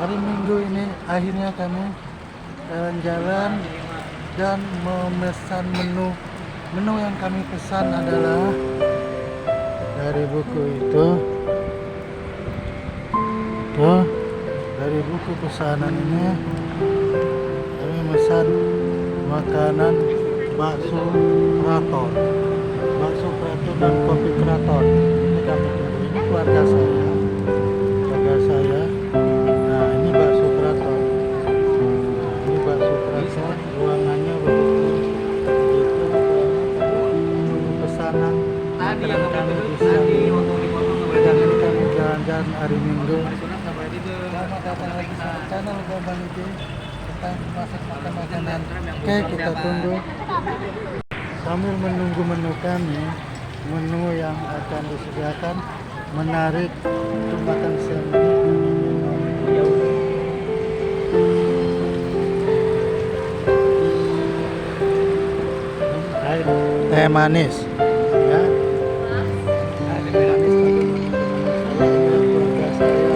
Hari Minggu ini akhirnya kami jalan-jalan dan memesan menu. Menu yang kami pesan adalah dari buku itu. Tuh, dari buku pesanan ini kami memesan makanan bakso keraton. Bakso keraton dan kopi keraton. Ini kami tunggu. Ini keluarga saya. Keluarga saya. Nah, ini bakso keraton. Nah, ini bakso keraton. Ruangannya begitu. Begitu. Pesanan makanan kami di sini. Dan ini kami jalan-jalan hari Minggu. Selamat datang lagi di channel Bambang Ide tentang masak makanan. Oke, kita tunggu. Sambil menunggu menu kami, menu yang akan disediakan menarik untuk makan siang ini. Air teh manis, ya. Teh manis keluarga saya,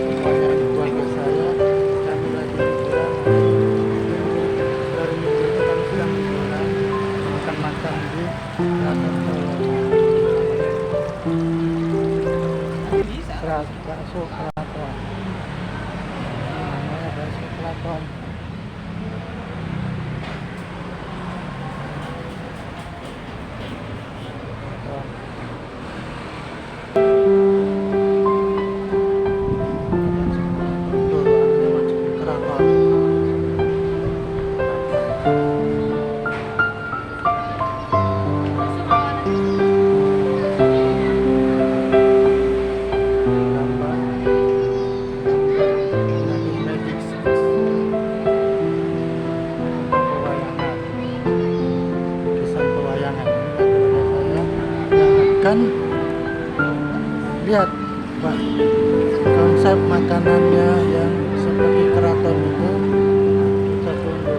semuanya keluarga saya. Kami lagi liburan. Dari minggu ini kami sedang liburan, makan-makan di bakso keraton. Namanya bakso keraton. Kan lihat Pak, konsep makanannya yang seperti keraton itu kita tunggu.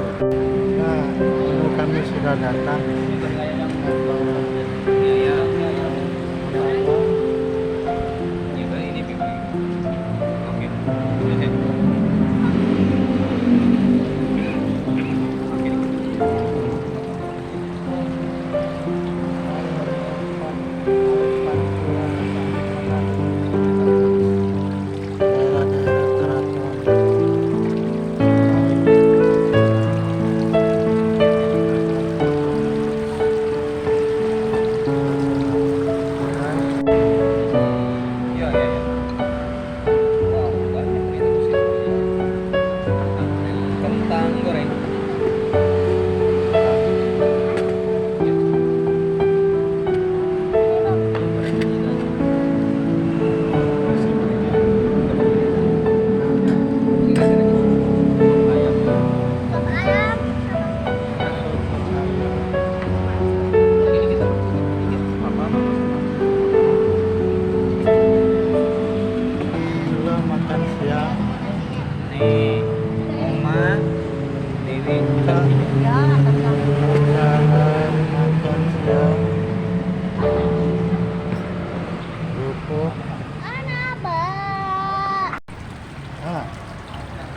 Nah, menu kami sudah datang.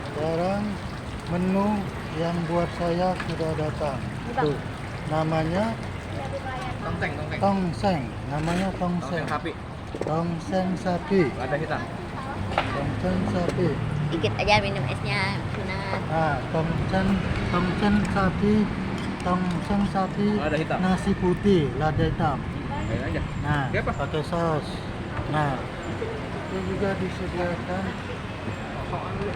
Sekarang menu yang buat saya sudah datang. Tuh, namanya tongseng. Namanya tongseng. Tongseng sapi. Lada hitam. Tongseng sapi. Dikit aja minum esnya, sunat. Nah, tongseng sapi, Lada hitam. nasi putih, lada hitam. Ayo aja. Nah, Siapa? pakai saus. Nah, itu juga disediakan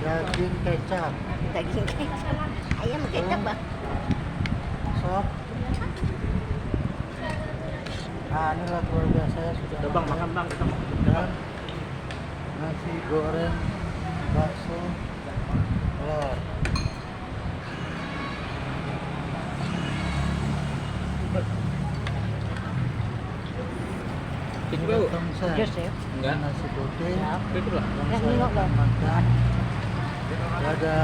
daging kecap, Daging kecap. Ayam kecap, Bang. sop. Nah, inilah keluarga saya sudah Udah bang, makan bang, kita makan. dan nasi goreng, bakso, telur. Itu bau. Tongseng, Jos ya. Enggak. nasi putih, Itu lah. yang Yang saya nengok akan dong. makan. Ada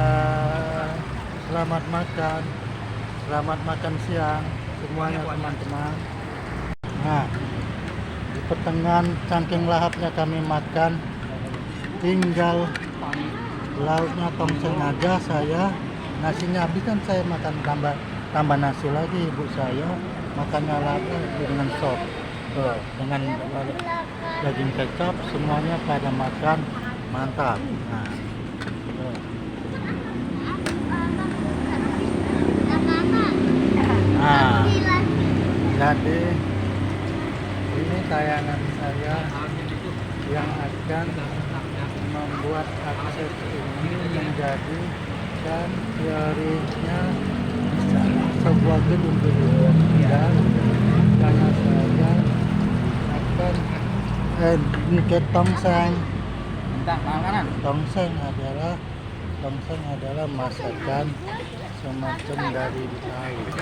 selamat makan siang semuanya teman-teman. Nah, di pertengahan cangking lahapnya kami makan, tinggal lauknya tongseng aja saya. Nasinya habis kan saya makan tambah nasi lagi. Ibu saya makannya lagi dengan sop. Tuh, dengan daging kecap semuanya pada makan mantap. Nah, tuh. Nah, jadi ini tayangan saya yang akan membuat akses ini menjadi dan teorinya sebuah gedung dan karena saya akan tongseng. Tongseng adalah masakan semacam dari laut.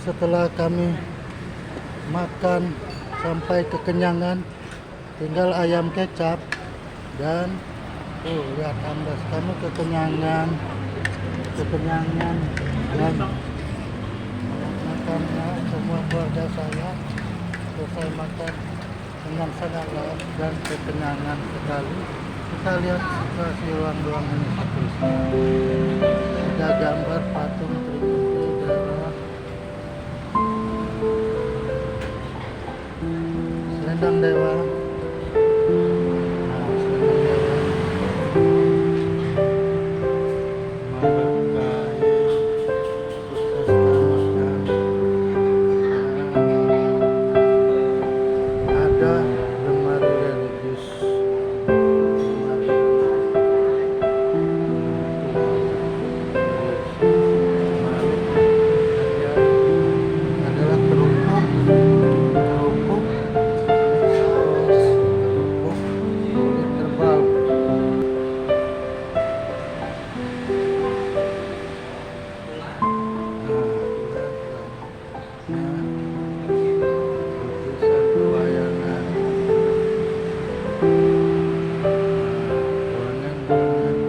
Setelah kami makan sampai kekenyangan, tinggal ayam kecap dan lihat Anda, kami kekenyangan dan makannya semua keluarga saya selesai makan dengan sangat dan kekenyangan sekali. Kita lihat situasi ruang ini seterusnya. Ada gambar patung Tribunegara, Selendang Dewa. Nah, Selendang Dewa. Memberkahi sukses tamatkan. Ada lemari religius. Adalah kerupuk kulit kerbau. Lukisan pewayangan, ruangan bernuansa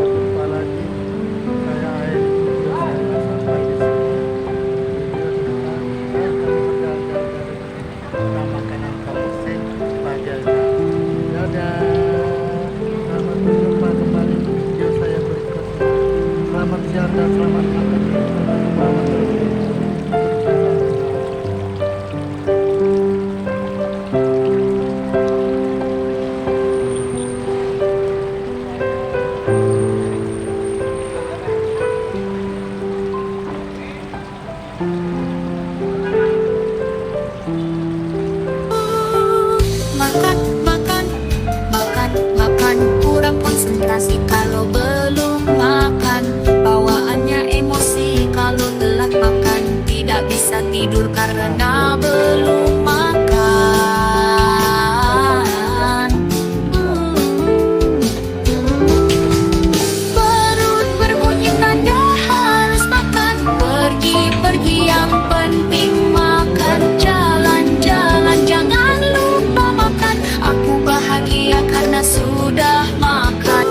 jumpa lagi. Saya Ain, sampai di sini makanan tongseng pajanya. Dadah, selamat berjumpa kembali di video saya berikutnya. Selamat siang dan selamat makan. Selamat berjumpa. Makan, makan, makan, makan, kurang konsentrasi kalau belum makan. Bawaannya emosi kalau telat makan. Tidak bisa tidur karena belum makan. Perut berbunyi tanda harus makan. Pergi-pergi yang penting makan. Jalan-jalan jangan lupa makan. Aku bahagia karena sudah makan.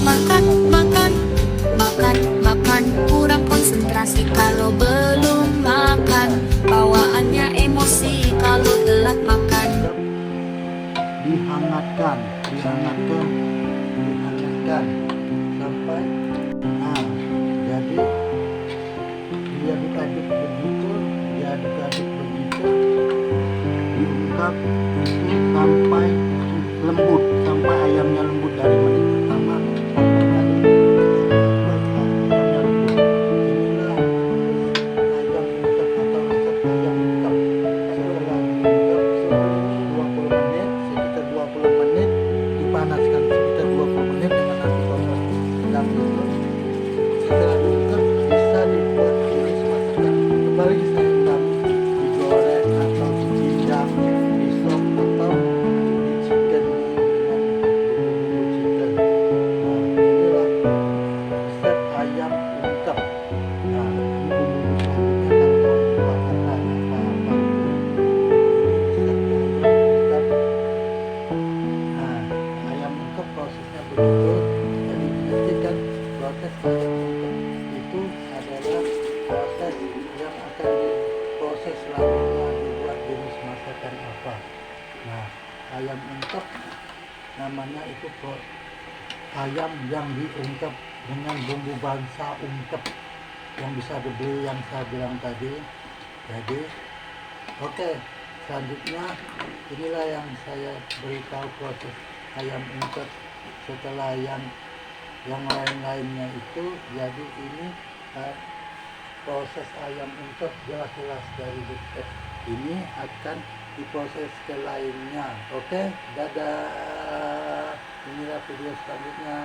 Makan, makan, makan, makan, kurang konsentrasi kalau belum makan. Bawaannya emosi kalau telat makan. Dihangatkan sampai jadi diaduk-aduk begitu diungkap itu sampai lembut, sampai ayamnya lembut dari namanya itu ayam yang diungkep dengan bumbu bangsa ungkep yang bisa dibeli yang saya bilang tadi. Jadi oke, selanjutnya inilah yang saya beritahu proses ayam ungkep setelah yang lain-lainnya itu. Jadi ini proses ayam ungkep jelas-jelas dari dekat ini akan diproses ke lainnya. Oke, dadah. Inilah video selanjutnya.